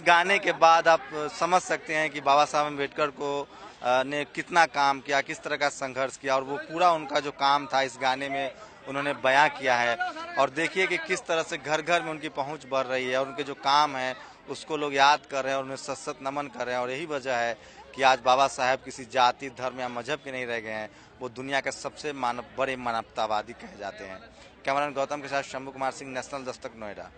गाने के बाद आप समझ सकते हैं कि बाबा साहब अम्बेडकर को ने कितना काम किया, किस तरह का संघर्ष किया, और वो पूरा उनका जो काम था इस गाने में उन्होंने बयां किया है। और देखिए कि किस तरह से घर घर में उनकी पहुंच बढ़ रही है और उनके जो काम है उसको लोग याद कर रहे हैं और उन्हें सत सत नमन कर रहे हैं। और यही वजह है कि आज बाबा साहब किसी जाति, धर्म या मजहब के नहीं रह गए हैं, वो दुनिया के सबसे बड़े मानवतावादी कहे जाते हैं। कैमरामैन गौतम के साथ शंभू कुमार सिंह, नेशनल दस्तक, नोएडा।